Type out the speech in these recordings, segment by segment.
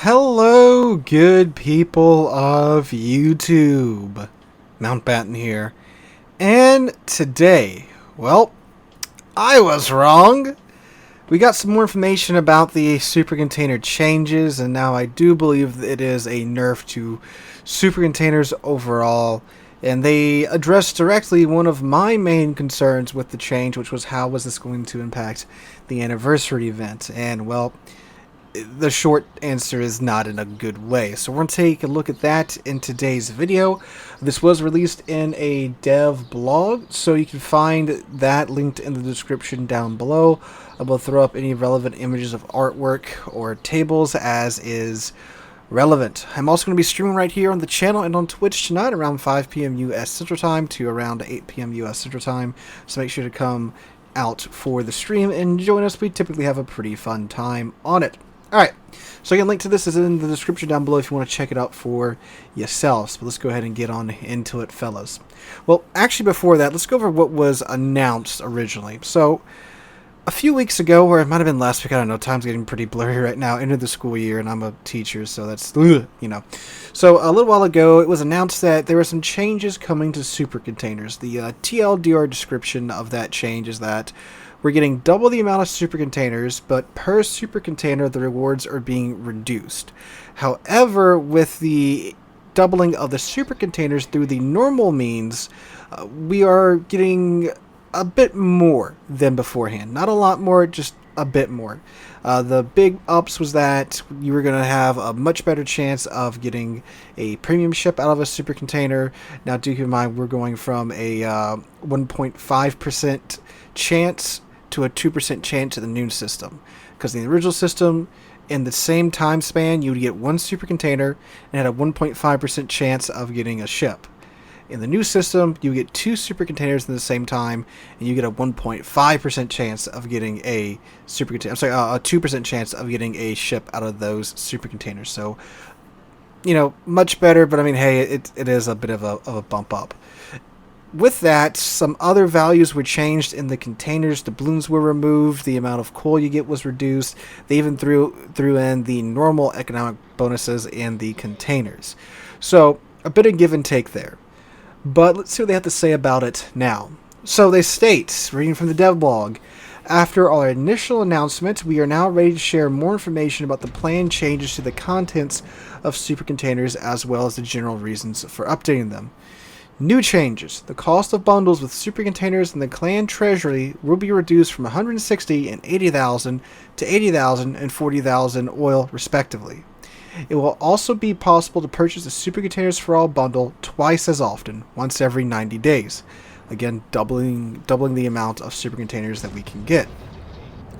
Hello, good people of YouTube. Mountbatten here. And today, well, I was wrong. We got some more information about the supercontainer changes, and now I do believe it is a nerf to supercontainers overall. And they addressed directly one of my main concerns with the change, which was how was this going to impact the anniversary event. And, well, the short answer is not in a good way. So we're going to take a look at that in today's video. This was released in a DevBlog, so you can find that linked in the description down below. I will throw up any relevant images of artwork or tables as is relevant. I'm also going to be streaming right here on the channel and on Twitch tonight around 5 p.m. U.S. Central Time to around 8 p.m. U.S. Central Time. So make sure to come out for the stream and join us. We typically have a pretty fun time on it. Alright, so again, link to this is in the description down below if you want to check it out for yourselves. But let's go ahead and get on into it, fellas. Well, actually before that, let's go over what was announced originally. So, a few weeks ago, or it might have been last week, I don't know, time's getting pretty blurry right now, into the school year, and I'm a teacher, so that's, you know. So, a little while ago, it was announced that there were some changes coming to supercontainers. The TLDR description of that change is that we're getting double the amount of supercontainers, but per supercontainer, the rewards are being reduced. However, with the doubling of the supercontainers through the normal means, we are getting a bit more than beforehand. Not a lot more, just a bit more. The big ups was that you were going to have a much better chance of getting a premium ship out of a supercontainer. Now, do keep in mind, we're going from a 1.5% chance to a 2% chance in the new system. Because in the original system, in the same time span, you would get one supercontainer and had a 1.5% chance of getting a ship. In the new system, you get two supercontainers in the same time, and you get a 1.5% chance of getting a supercontainer. I'm sorry, a 2% chance of getting a ship out of those supercontainers. So, you know, much better, but I mean, hey, it is a bit of a bump up. With that, some other values were changed in the containers. The balloons were removed. The amount of coal you get was reduced. They even threw in the normal economic bonuses in the containers. So, a bit of give and take there. But let's see what they have to say about it now. So they state, reading from the DevBlog, after our initial announcement, we are now ready to share more information about the planned changes to the contents of supercontainers as well as the general reasons for updating them. New changes. The cost of bundles with supercontainers in the clan treasury will be reduced from 160 and 80,000 to 80,000 and 40,000 oil respectively. It will also be possible to purchase the Supercontainers for All bundle twice as often, once every 90 days. Again, doubling the amount of supercontainers that we can get.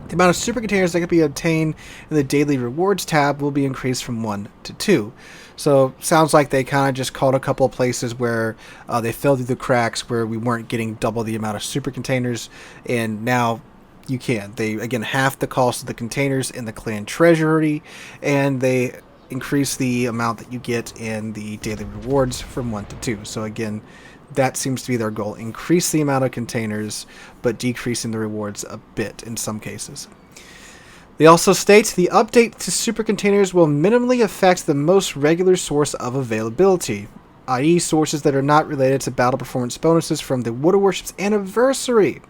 The amount of supercontainers that can be obtained in the Daily Rewards tab will be increased from 1 to 2. So, sounds like they kind of just caught a couple of places where they fell through the cracks where we weren't getting double the amount of supercontainers, and now you can. They, again, half the cost of the containers in the clan treasury, and they increase the amount that you get in the daily rewards from 1 to 2. So again, that seems to be their goal. Increase the amount of containers, but decreasing the rewards a bit in some cases. They also state the update to supercontainers will minimally affect the most regular source of availability, i.e. sources that are not related to battle performance bonuses from the Warships anniversary.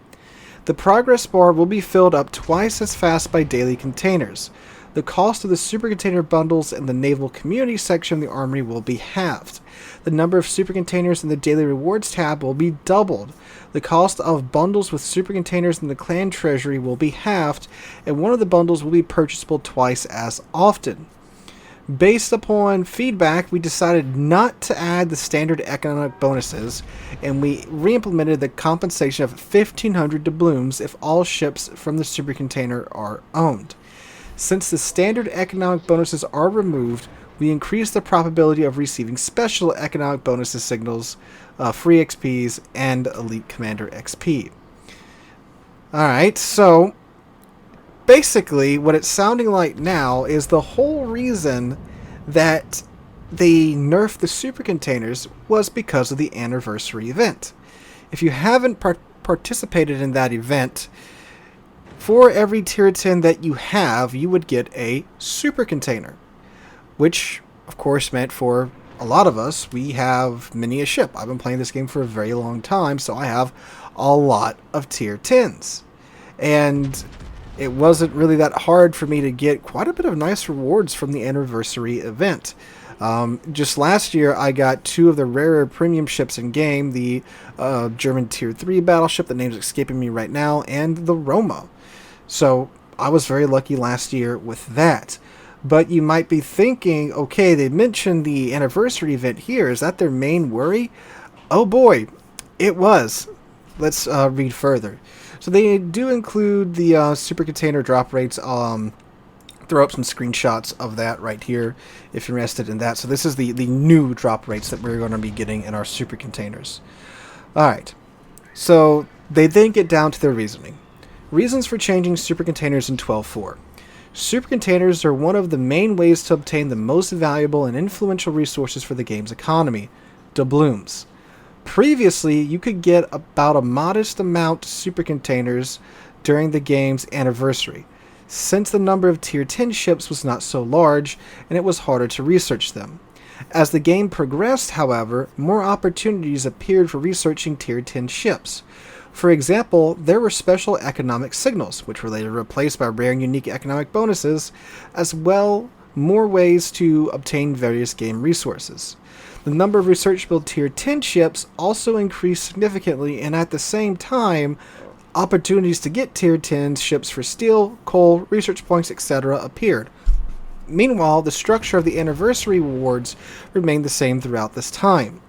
The progress bar will be filled up twice as fast by daily containers. The cost of the supercontainer bundles in the naval community section of the armory will be halved. The number of supercontainers in the daily rewards tab will be doubled. The cost of bundles with supercontainers in the clan treasury will be halved, and one of the bundles will be purchasable twice as often. Based upon feedback, we decided not to add the standard economic bonuses, and we re-implemented the compensation of 1,500 doubloons if all ships from the supercontainer are owned. Since the standard economic bonuses are removed, we increase the probability of receiving special economic bonuses signals, free XPs, and Elite Commander XP. Alright, so basically what it's sounding like now is the whole reason that they nerfed the supercontainers was because of the anniversary event. If you haven't participated in that event, for every tier 10 that you have, you would get a super container. which of course meant for a lot of us, we have many a ship. I've been playing this game for a very long time, so I have a lot of tier 10s. And it wasn't really that hard for me to get quite a bit of nice rewards from the anniversary event. Just last year, I got 2 of the rarer premium ships in game, the German Tier 3 battleship, the name's escaping me right now, and the Roma. So I was very lucky last year with that. But you might be thinking, okay, they mentioned the anniversary event here. Is that their main worry? Oh boy, it was. Let's read further. So they do include the super container drop rates. Throw up some screenshots of that right here if you're interested in that. So this is the new drop rates that we're going to be getting in our super containers. Alright, so they then get down to their reasoning. Reasons for changing super containers in 12.4. Super containers are one of the main ways to obtain the most valuable and influential resources for the game's economy, doubloons. Previously, you could get about a modest amount of super containers during the game's anniversary, since the number of tier 10 ships was not so large and it was harder to research them. As the game progressed, however, more opportunities appeared for researching tier 10 ships. For example, there were special economic signals, which were later replaced by rare and unique economic bonuses, as well more ways to obtain various game resources. The number of researchable tier 10 ships also increased significantly, and at the same time, opportunities to get tier 10 ships for steel, coal, research points, etc. appeared. Meanwhile, the structure of the anniversary rewards remained the same throughout this time.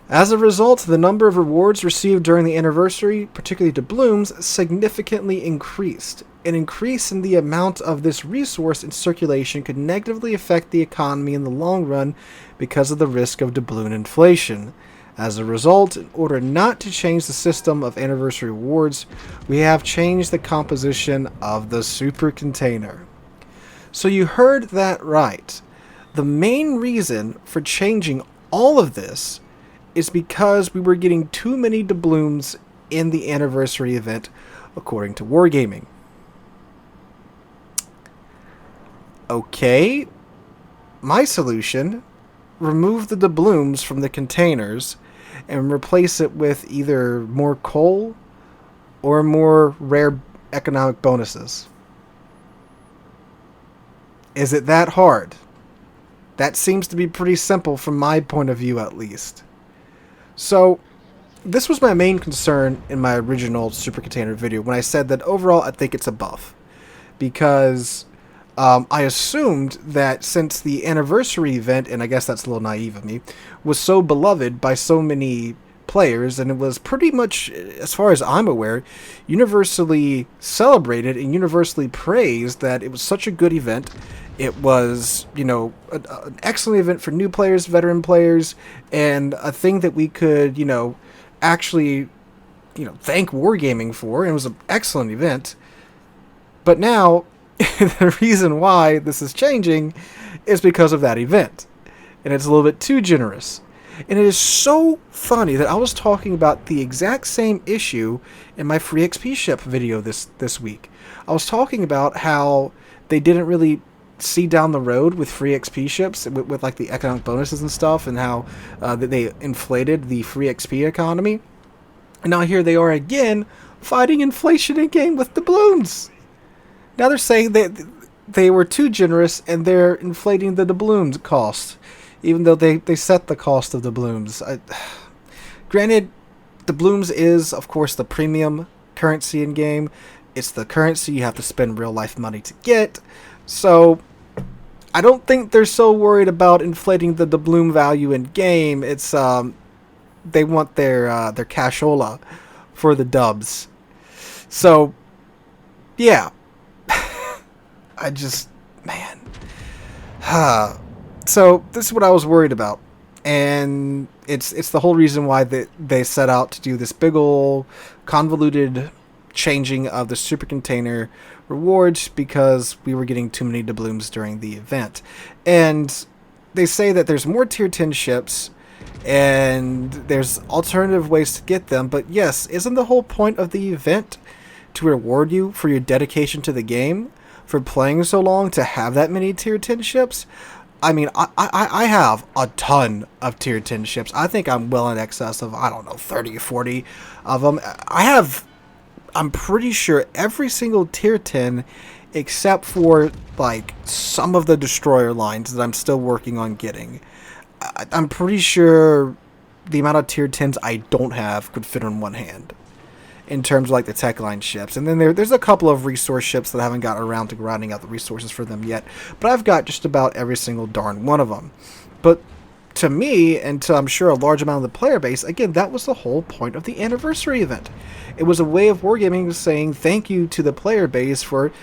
As a result, the number of rewards received during the anniversary, particularly doubloons, significantly increased. An increase in the amount of this resource in circulation could negatively affect the economy in the long run because of the risk of doubloon inflation. As a result, in order not to change the system of anniversary rewards, we have changed the composition of the super container. So you heard that right. The main reason for changing all of this is because we were getting too many doubloons in the anniversary event, according to Wargaming. Okay, my solution: remove the doubloons from the containers and replace it with either more coal or more rare economic bonuses. Is it that hard? That seems to be pretty simple from my point of view, at least. So, this was my main concern in my original super container video when I said that overall I think it's a buff. Because I assumed that since the anniversary event, and I guess that's a little naive of me, was so beloved by so many players, and it was pretty much, as far as I'm aware, universally celebrated and universally praised that it was such a good event. It was, an excellent event for new players, veteran players, and a thing that we could, actually, thank Wargaming for. And it was an excellent event. But now, the reason why this is changing is because of that event. And it's a little bit too generous. And it is so funny that I was talking about the exact same issue in my free XP ship video this week. I was talking about how they didn't really see down the road with free XP ships with like the economic bonuses and stuff, and how they inflated the free XP economy. And now here they are again fighting inflation in game with doubloons. Now they're saying that they were too generous and they're inflating the doubloons cost, even though they set the cost of doubloons. Granted, doubloons is, of course, the premium currency in game. It's the currency you have to spend real life money to get. So I don't think they're so worried about inflating the doubloon value in game. It's they want their cashola for the dubs. So yeah. So this is what I was worried about, and it's the whole reason why they set out to do this big ol' convoluted changing of the super container rewards, because we were getting too many doubloons during the event. And they say that there's more tier 10 ships and there's alternative ways to get them, but yes, isn't the whole point of the event to reward you for your dedication to the game, for playing so long, to have that many tier 10 ships? I mean, I have a ton of tier 10 ships. I think I'm well in excess of, I don't know, 30 or 40 of them. I'm pretty sure every single tier 10 except for like some of the destroyer lines that I'm still working on getting. I'm pretty sure the amount of tier 10s I don't have could fit on one hand in terms of like the tech line ships. And then there's a couple of resource ships that I haven't gotten around to grinding out the resources for them yet, but I've got just about every single darn one of them. But to me, and to I'm sure a large amount of the player base, again, that was the whole point of the anniversary event. It was a way of Wargaming saying thank you to the player base for,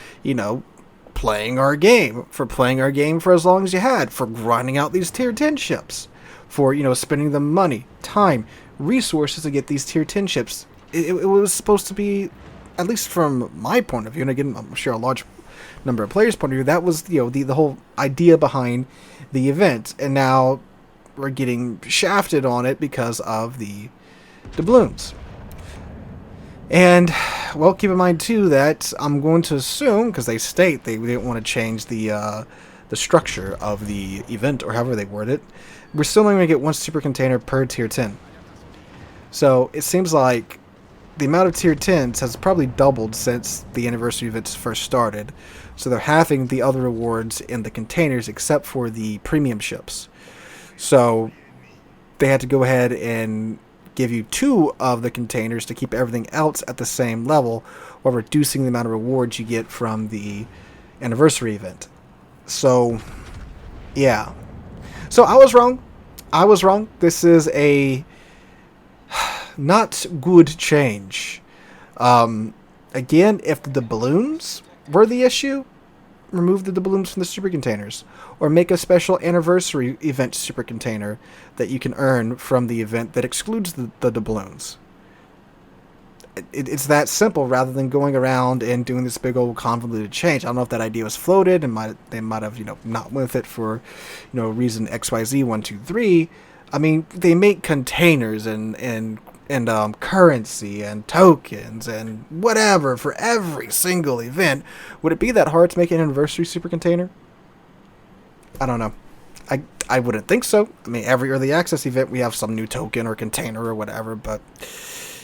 playing our game, for as long as you had, for grinding out these tier 10 ships, for, spending the money, time, resources to get these tier 10 ships. It was supposed to be, at least from my point of view, and again, I'm sure a large number of players' point of view, that was, the whole idea behind the event. And now we're getting shafted on it because of the doubloons. And, well, keep in mind, too, that I'm going to assume, because they state they didn't want to change the structure of the event, or however they word it, we're still only going to get one super container per tier 10. So it seems like the amount of tier 10s has probably doubled since the anniversary events first started. So they're halving the other rewards in the containers except for the premium ships. So they had to go ahead and give you 2 of the containers to keep everything else at the same level, while reducing the amount of rewards you get from the anniversary event. So, yeah. So I was wrong. This is a not good change. Again, if the doubloons were the issue, remove the doubloons from the super containers, or make a special anniversary event super container that you can earn from the event that excludes the doubloons. It's that simple, rather than going around and doing this big old convoluted change. I don't know if that idea was floated, and they might have not went with it for reason XYZ 1 2 3. I mean, they make containers and currency and tokens and whatever for every single event. Would it be that hard to make an anniversary super container? I don't know. I wouldn't think so. I mean, every early access event we have some new token or container or whatever, but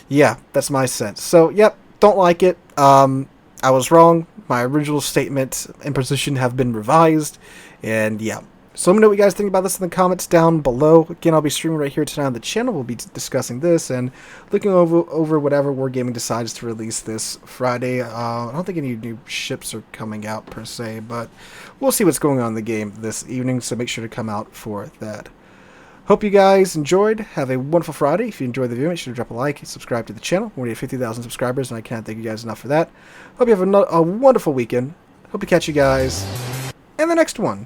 yeah, that's my sense. So, yep, don't like it. I was wrong. My original statement and position have been revised, and yeah. So let me know what you guys think about this in the comments down below. Again, I'll be streaming right here tonight on the channel. We'll be discussing this and looking over whatever Wargaming decides to release this Friday. I don't think any new ships are coming out per se, but we'll see what's going on in the game this evening, so make sure to come out for that. Hope you guys enjoyed. Have a wonderful Friday. If you enjoyed the video, make sure to drop a like, subscribe to the channel. We're at 50,000 subscribers, and I can't thank you guys enough for that. Hope you have a wonderful weekend. Hope to catch you guys in the next one.